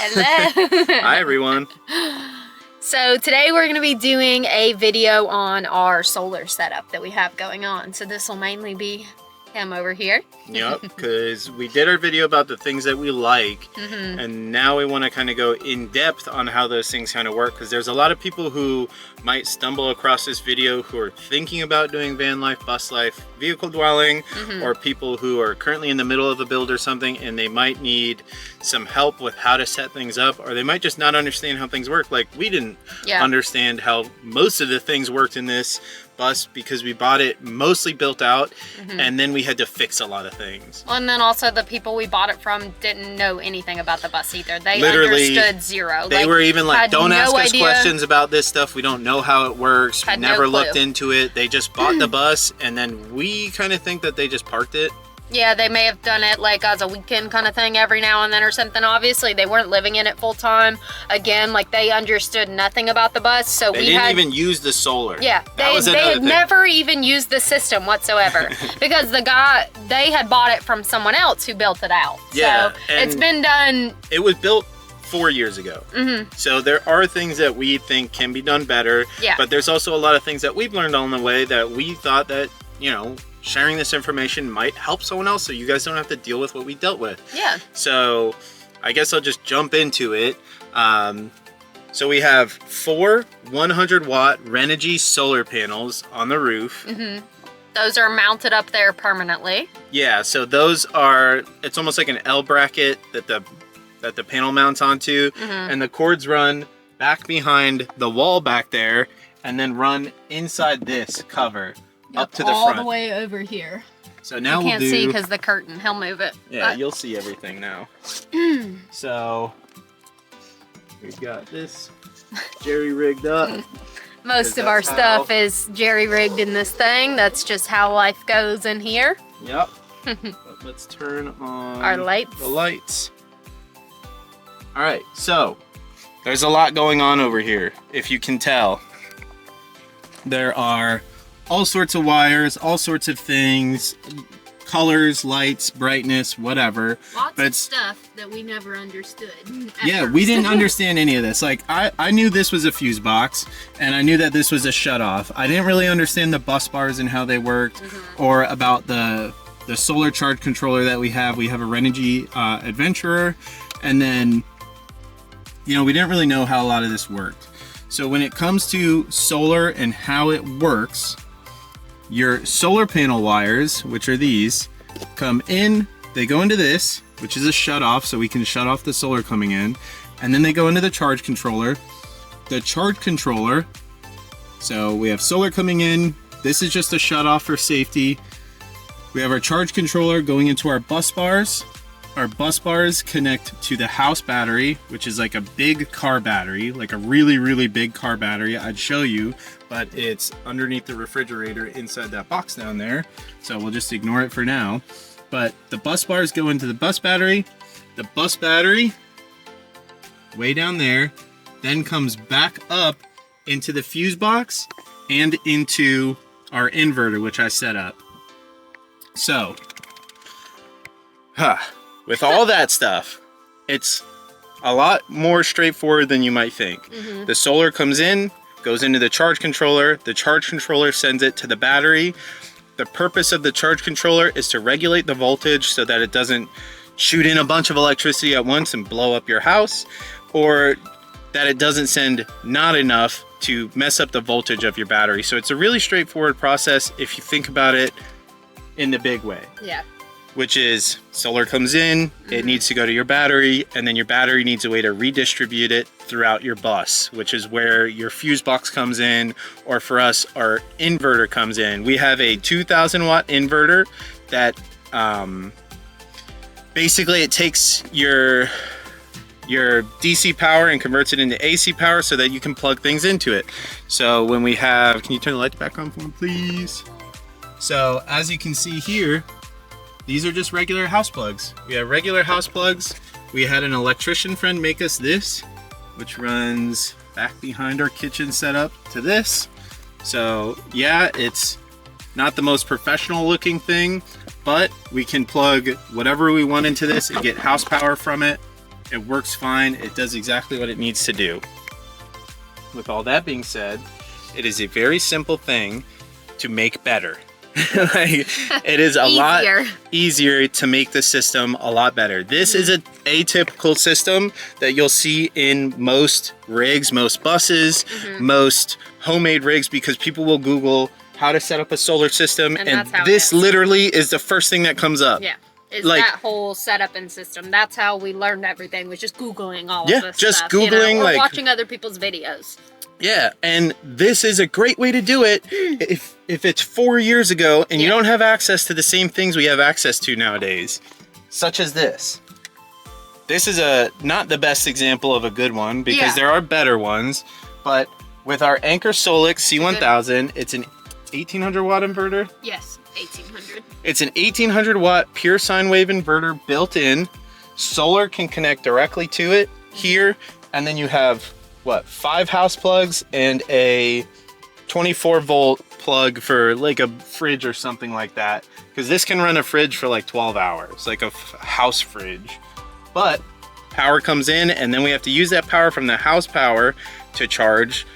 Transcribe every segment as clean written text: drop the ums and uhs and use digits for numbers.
Hello. Hi everyone. So today we're going to be doing a video on our solar setup that we have going on. So this will mainly be him over here. Yep, because we did our video about the things that we like, and now we want to kind of go in depth on how those things kind of work, because there's a lot of people who might stumble across this video who are thinking about doing van life, bus life, vehicle dwelling, or people who are currently in the middle of a build or something and they might need some help with how to set things up, or they might just not understand how things work. Like we didn't understand how most of the things worked in this bus because we bought it mostly built out, and then we had to fix a lot of things. Well, and then also the people we bought it from didn't know anything about the bus either. They Literally, understood zero. They were even like, don't ask us questions about this stuff. We don't know how it works. We never looked into it. They just bought the bus, and then we kind of think that they just parked it. Yeah, they may have done it like as a weekend kind of thing every now and then or something. Obviously, they weren't living in it full time. Again, like they understood nothing about the bus, so they didn't even use the solar. Yeah, they had never even used the system whatsoever because they had bought it from someone else who built it out. Yeah, so it's been done. It was built 4 years ago. So there are things that we think can be done better. Yeah. But there's also a lot of things that we've learned on the way that we thought that, you know, sharing this information might help someone else so you guys don't have to deal with what we dealt with. Yeah. So I guess I'll just jump into it. So we have 4 100-watt Renogy solar panels on the roof. Those are mounted up there permanently. Yeah, so those are, it's almost like an L bracket that the panel mounts onto, and the cords run back behind the wall back there and then run inside this cover. Up to the front. All the way over here. So now you can't see because the curtain. He'll move it. Yeah, you'll see everything now. So we've got this jerry rigged up. Most of our stuff is jerry rigged in this thing. That's just how life goes in here. Yep. But let's turn on our lights. The lights. All right, so there's a lot going on over here. If you can tell, there are all sorts of wires, all sorts of things, colors, lights, brightness, whatever. Lots of stuff that we never understood. Yeah, we didn't understand any of this. Like, I knew this was a fuse box, and I knew that this was a shutoff. I didn't really understand the bus bars and how they worked, or about the solar charge controller that we have. We have a Renogy Adventurer, and then, you know, we didn't really know how a lot of this worked. So when it comes to solar and how it works, your solar panel wires, which are these, come in, they go into this, which is a shut off, so we can shut off the solar coming in, and then they go into the charge controller. The charge controller, so we have solar coming in, this is just a shut off for safety. We have our charge controller going into our bus bars. Our bus bars connect to the house battery, which is like a big car battery, like a really, really big car battery. I'd show you, but it's underneath the refrigerator inside that box down there. So we'll just ignore it for now. But the bus bars go into the bus battery. The bus battery, way down there, then comes back up into the fuse box and into our inverter, which I set up. So, with all that stuff, it's a lot more straightforward than you might think. The solar comes in, goes into the charge controller. The charge controller sends it to the battery. The purpose of the charge controller is to regulate the voltage so that it doesn't shoot in a bunch of electricity at once and blow up your house, or that it doesn't send not enough to mess up the voltage of your battery. So it's a really straightforward process if you think about it in the big way. Yeah. Which is solar comes in, it needs to go to your battery, and then your battery needs a way to redistribute it throughout your bus, which is where your fuse box comes in, or for us, our inverter comes in. We have a 2,000 watt inverter that basically it takes your DC power and converts it into AC power so that you can plug things into it. So when we have, can you turn the lights back on for me, please? So as you can see here, these are just regular house plugs. We have regular house plugs. We had an electrician friend make us this, which runs back behind our kitchen setup to this. So yeah, it's not the most professional looking thing, but we can plug whatever we want into this and get house power from it. It works fine. It does exactly what it needs to do. With all that being said, it is a very simple thing to make better. Like, it is a lot easier to make the system a lot better. This is a atypical system that you'll see in most rigs, most buses, most homemade rigs, because people will Google how to set up a solar system, and this literally is the first thing that comes up. Yeah. Is like, that whole setup and system. That's how we learned everything, was just Googling all of this just stuff, Googling, or like, watching other people's videos. Yeah, and this is a great way to do it if it's 4 years ago and you don't have access to the same things we have access to nowadays, such as this. This is not the best example of a good one, because there are better ones, but with our Anker SOLIX C1000, it's an 1800 watt inverter. Yes, 1800. It's an 1800 watt pure sine wave inverter built in. Solar can connect directly to it here, and then you have, what, 5 house plugs and a 24 volt plug for like a fridge or something like that, because this can run a fridge for like 12 hours, like a house fridge. But power comes in, and then we have to use that power from the house power to charge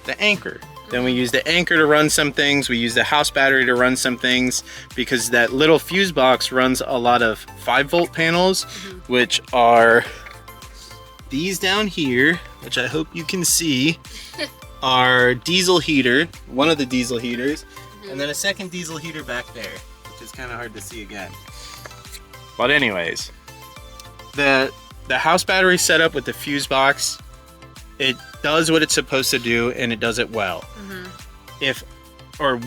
the Anker. Then we use the Anker to run some things. We use the house battery to run some things, because that little fuse box runs a lot of 5 volt panels, which are these down here, which I hope you can see, are diesel heater, one of the diesel heaters, and then a second diesel heater back there, which is kind of hard to see again. But anyways, the house battery setup with the fuse box, it does what it's supposed to do, and it does it well.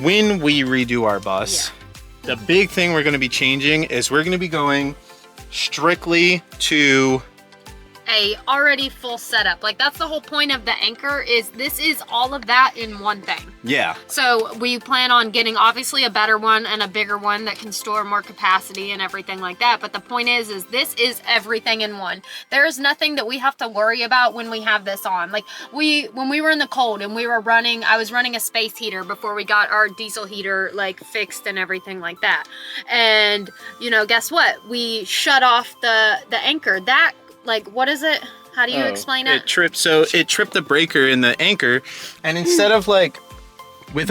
When we redo our bus, the big thing we're going to be changing is we're going to be going strictly to a already full setup. Like, that's the whole point of the Anker, is this is all of that in one thing. Yeah. So we plan on getting obviously a better one and a bigger one that can store more capacity and everything like that. But the point is this is everything in one. There is nothing that we have to worry about when we have this on. Like, when we were in the cold and we were running, I was running a space heater before we got our diesel heater like fixed and everything like that. And you know, guess what? We shut off the Anker. That, like, what is it? How do you explain it? It tripped the breaker in the Anker, and instead of like with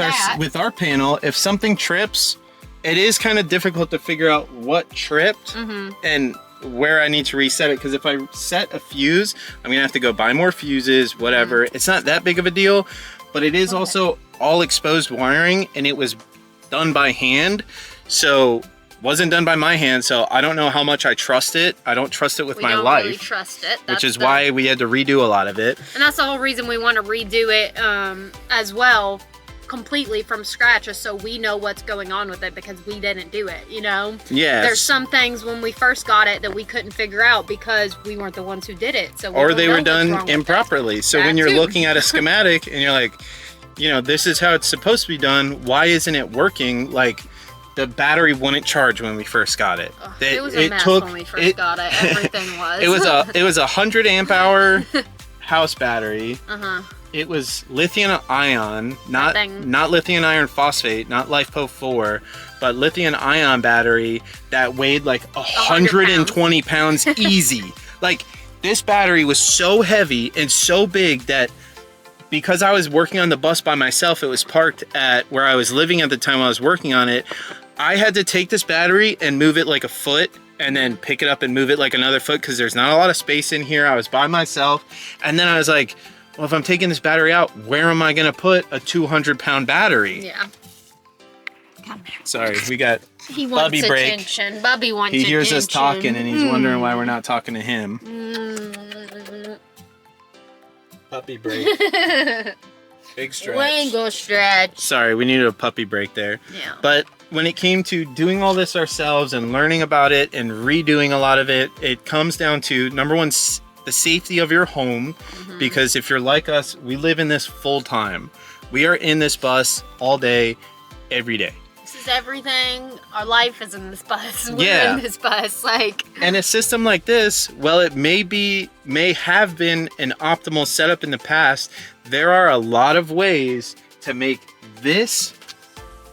our panel, if something trips, it is kind of difficult to figure out what tripped and where I need to reset it, because if I set a fuse, I'm gonna have to go buy more fuses, whatever. It's not that big of a deal, but it is also all exposed wiring, and it was done by hand, so wasn't done by my hand, so I don't know how much I trust it. I don't trust it with my life. We don't really trust it. Which is why we had to redo a lot of it. And that's the whole reason we want to redo it as well, completely from scratch, just so we know what's going on with it, because we didn't do it, you know? Yes. There's some things when we first got it that we couldn't figure out because we weren't the ones who did it. So or they were done improperly. So when you're looking at a schematic and you're like, you know, this is how it's supposed to be done, why isn't it working? Like, the battery wouldn't charge when we first got it. It was a mess when we first got it. Everything was. It was a 100 amp hour house battery. It was lithium ion, not lithium iron phosphate, not LiFePO 4, but lithium ion battery that weighed like 120 pounds easy. Like, this battery was so heavy and so big that, because I was working on the bus by myself, it was parked at where I was living at the time I was working on it. I had to take this battery and move it like a foot, and then pick it up and move it like another foot, because there's not a lot of space in here. I was by myself, and then I was like, well, if I'm taking this battery out, where am I gonna put a 200-pound battery? Yeah. Come here. Sorry, we got he wants Bubby break. Attention. Bubby wants He hears attention. us talking, and he's wondering why we're not talking to him. Puppy break. Big stretch. Wangle stretch. Sorry, we needed a puppy break there. Yeah. But when it came to doing all this ourselves and learning about it and redoing a lot of it, it comes down to, number one, the safety of your home. Because if you're like us, we live in this full time. We are in this bus all day, every day. This is everything. Our life is in this bus. We're in this bus. Like, and a system like this, well, it may have been an optimal setup in the past. There are a lot of ways to make this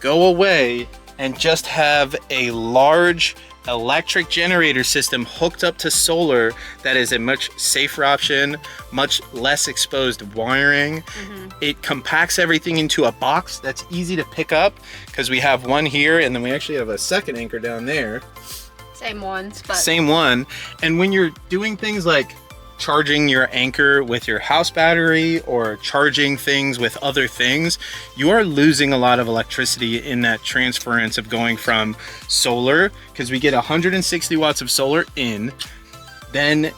go away and just have a large electric generator system hooked up to solar that is a much safer option, much less exposed wiring. It compacts everything into a box that's easy to pick up because we have one here and then we actually have a second Anker down there. Same ones, but same one. And when you're doing things like charging your Anker with your house battery or charging things with other things, you are losing a lot of electricity in that transference of going from solar, because we get 160 watts of solar in, then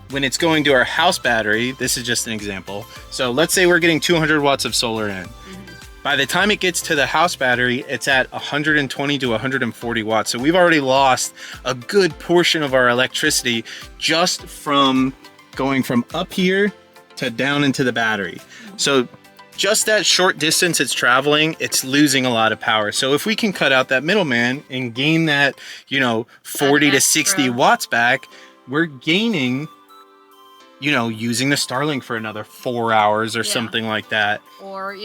when it's going to our house battery, this is just an example. So let's say we're getting 200 watts of solar in. By the time it gets to the house battery, it's at 120 to 140 watts. So we've already lost a good portion of our electricity just from going from up here to down into the battery. So just that short distance it's traveling, it's losing a lot of power. So if we can cut out that middleman and gain that, 40 to 60 watts back, we're gaining, using the Starlink for another 4 hours or something like that. Or,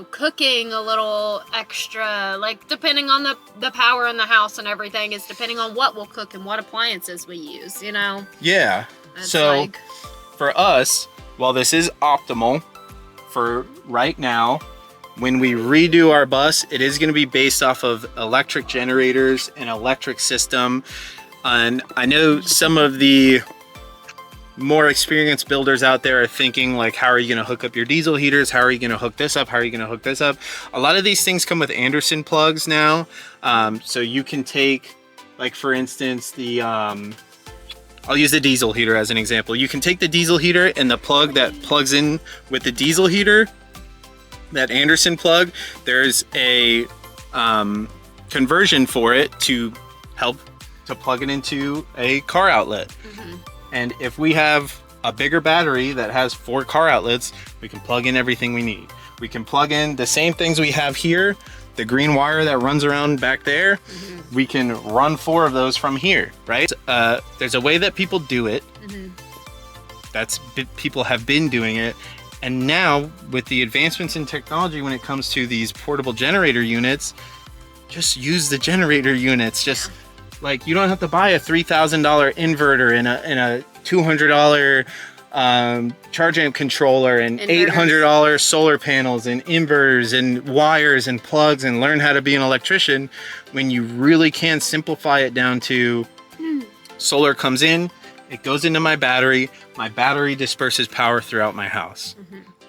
cooking a little extra, like depending on the power in the house and everything is depending on what we'll cook and what appliances we use, Yeah. It's so for us, while this is optimal for right now, when we redo our bus, it is going to be based off of electric generators and electric system. And I know some of the more experienced builders out there are thinking like, how are you going to hook up your diesel heaters? How are you going to hook this up? How are you going to hook this up? A lot of these things come with Anderson plugs now. So you can take, like for instance, I'll use the diesel heater as an example. You can take the diesel heater and the plug that plugs in with the diesel heater, that Anderson plug, there's a conversion for it to help to plug it into a car outlet. And if we have a bigger battery that has 4 car outlets, we can plug in everything we need. We can plug in the same things we have here, the green wire that runs around back there. We can run 4 of those from here, right? There's a way that people do it. People have been doing it. And now with the advancements in technology, when it comes to these portable generator units, just use the generator units. Like, you don't have to buy a $3,000 inverter and a $200 charge amp controller and $800 solar panels and inverters and wires and plugs and learn how to be an electrician, when you really can simplify it down to solar comes in, it goes into my battery disperses power throughout my house.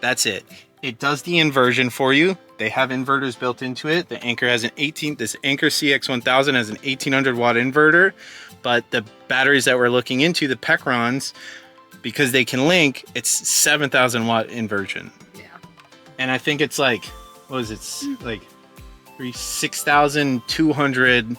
That's it. It does the inversion for you. They have inverters built into it. The Anker has this Anker CX1000 has an 1800 watt inverter, but the batteries that we're looking into, the Pecrons, because they can link, it's 7,000 watt inversion. Yeah. And I think it's like, what is it? Like 6,200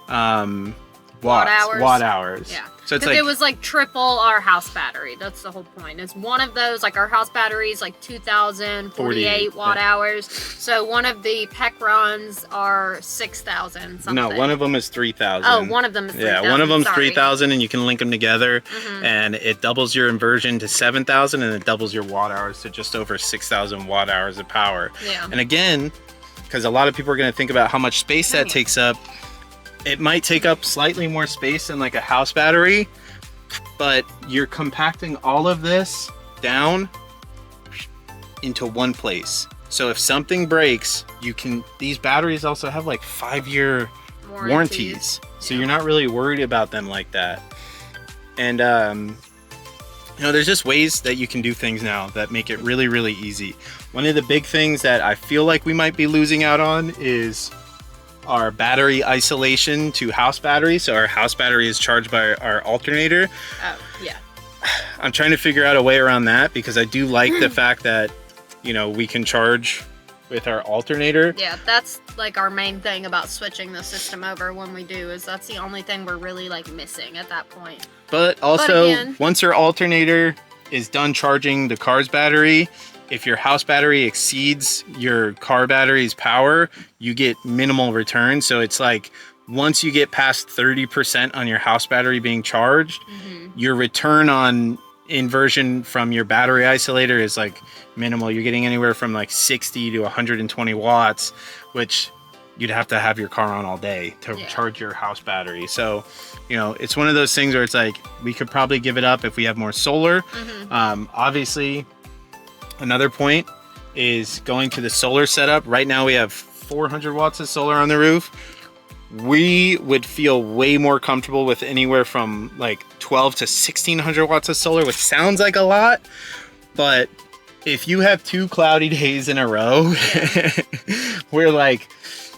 watt hours. Yeah. So it's it was like triple our house battery. That's the whole point. It's one of those, like our house battery is like 2,048 watt hours. So one of the Pecrons are 6,000 something. No, one of them is 3,000. Oh, one of them is 3,000. Yeah, one of them's 3,000 and you can link them together and it doubles your inversion to 7,000 and it doubles your watt hours to just over 6,000 watt hours of power. Yeah. And again, because a lot of people are going to think about how much space that takes up, it might take up slightly more space than like a house battery, but you're compacting all of this down into one place. So if something breaks, these batteries also have like 5-year warranties. So you're not really worried about them like that. And there's just ways that you can do things now that make it really, really easy. One of the big things that I feel like we might be losing out on is our battery isolation to house battery. So our house battery is charged by our alternator. Oh, yeah. I'm trying to figure out a way around that because I do like the fact that, we can charge with our alternator. Yeah, that's like our main thing about switching the system over when we do, is that's the only thing we're really like missing at that point. But also, once your alternator is done charging the car's battery, if your house battery exceeds your car battery's power, you get minimal return. So it's like once you get past 30% on your house battery being charged, your return on inversion from your battery isolator is like minimal. You're getting anywhere from like 60 to 120 watts, which you'd have to have your car on all day to charge your house battery. So, you know, it's one of those things where it's like, we could probably give it up if we have more solar. Obviously, another point is going to the solar setup. Right now we have 400 watts of solar on the roof. We would feel way more comfortable with anywhere from like 12 to 1600 watts of solar, which sounds like a lot, but if you have 2 cloudy days in a row, we're like,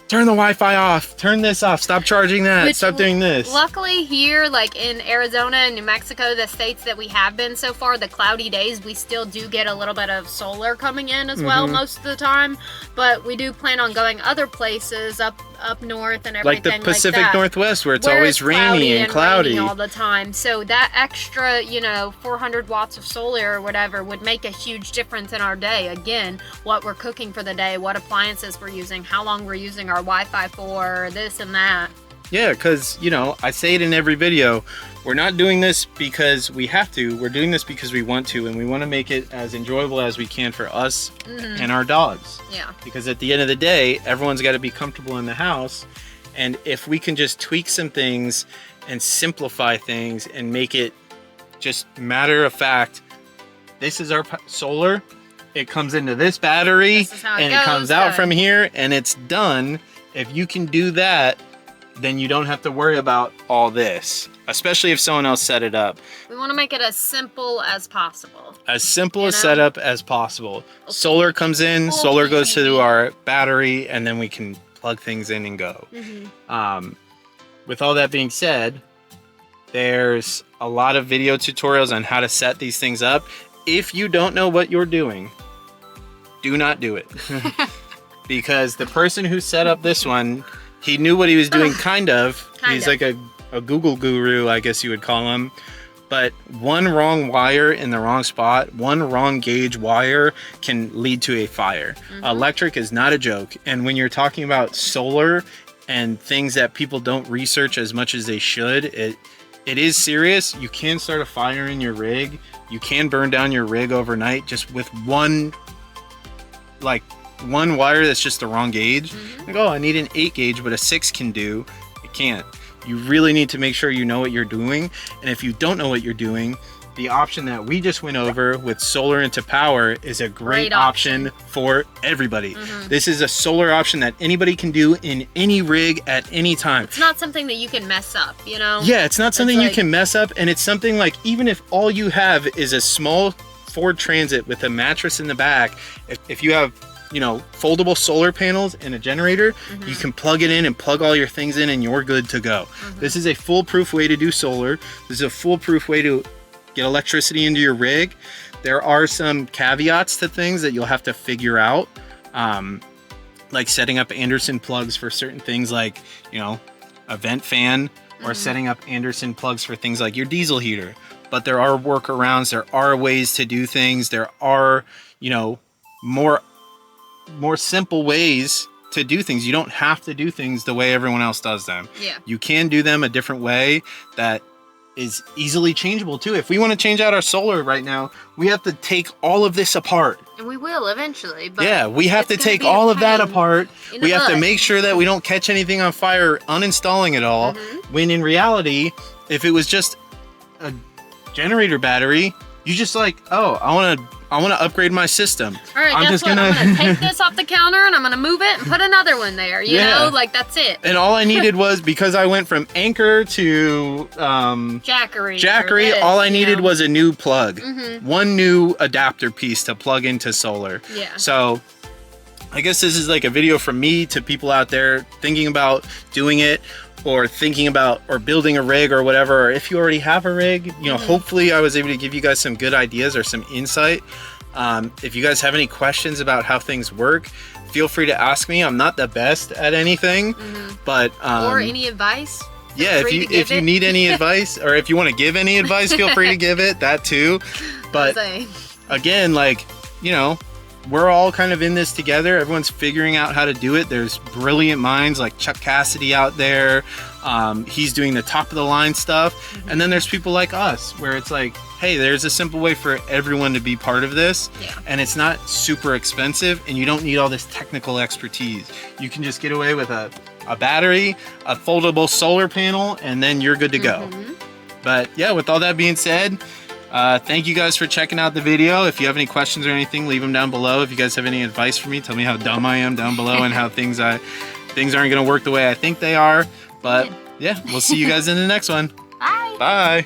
turn the Wi-Fi off, turn this off, stop charging that, stop doing this. Luckily here, like in Arizona and New Mexico, the states that we have been so far, the cloudy days, we still do get a little bit of solar coming in as well most of the time. But we do plan on going other places up north and everything like the Pacific that, Northwest where it's always rainy and cloudy all the time. So that extra, you know, 400 watts of solar or whatever would make a huge difference in our day. Again, what we're cooking for the day, what appliances we're using, how long we're using our Wi-Fi for, this and that. Yeah, because, you know, I say it in every video, we're not doing this because we have to, we're doing this because we want to, and we want to make it as enjoyable as we can for us and our dogs. Yeah. Because at the end of the day, everyone's got to be comfortable in the house, and if we can just tweak some things and simplify things and make it just matter of fact, this is our solar, it comes into this battery, and it comes out from here, and it's done. If you can do that, then you don't have to worry about all this, especially if someone else set it up. We want to make it as simple as possible. As simple a setup as possible. Okay. Solar comes in, solar goes to our battery, and then we can plug things in and go. With all that being said, there's a lot of video tutorials on how to set these things up. If you don't know what you're doing, do not do it. Because the person who set up this one, he knew what he was doing, kind of. He's like a Google guru, I guess you would call him. But one wrong wire in the wrong spot, one wrong gauge wire can lead to a fire. Electric is not a joke. And when you're talking about solar and things that people don't research as much as they should, it is serious. You can start a fire in your rig. You can burn down your rig overnight just with one wire that's just the wrong gauge. Like, oh, I need an 8 gauge, but a 6 can do. It can't. You really need to make sure you know what you're doing. And if you don't know what you're doing, the option that we just went over with solar into power is a great option for everybody. This is a solar option that anybody can do in any rig at any time. It's not something that you can mess up, you know? Yeah, it's not something you can mess up. And it's something like, even if all you have is a small Ford Transit with a mattress in the back, if you have, you know, foldable solar panels and a generator, you can plug it in and plug all your things in and you're good to go. This is a foolproof way to do solar. This is a foolproof way to get electricity into your rig. There are some caveats to things that you'll have to figure out, like setting up Anderson plugs for certain things, like, you know, a vent fan, or setting up Anderson plugs for things like your diesel heater. But there are workarounds, there are ways to do things, there are, you know, more simple ways to do things. You don't have to do things the way everyone else does them. Yeah. You can do them a different way that is easily changeable too. If we want to change out our solar right now, we have to take all of this apart. And we will eventually. But yeah, we have to take all of that apart. We have to make sure that we don't catch anything on fire uninstalling it all. When in reality, if it was just a generator battery, you just like, oh, I want to upgrade my system. All right, I'm gonna take this off the counter and I'm gonna move it and put another one there. You know, like that's it. And all I needed was, because I went from Anker to Jackery, all I needed was a new plug, one new adapter piece to plug into solar. Yeah. So I guess this is like a video from me to people out there thinking about doing it, or thinking about, or building a rig or whatever. Or if you already have a rig, you know, hopefully I was able to give you guys some good ideas or some insight. If you guys have any questions about how things work, feel free to ask me. I'm not the best at anything, but or any advice. Yeah, if you need any advice, or if you want to give any advice, feel free to give it, that too. But again, like, you know, we're all kind of in this together. Everyone's figuring out how to do it. There's brilliant minds like Chuck Cassidy out there, He's doing the top of the line stuff. And then there's people like us where it's like, hey, there's a simple way for everyone to be part of this. And it's not super expensive and you don't need all this technical expertise. You can just get away with a battery, a foldable solar panel, and then you're good to go. But yeah, with all that being said, thank you guys for checking out the video. If you have any questions or anything, leave them down below. If you guys have any advice for me, tell me how dumb I am down below and how things aren't gonna work the way I think they are. But yeah, we'll see you guys in the next one. Bye. Bye.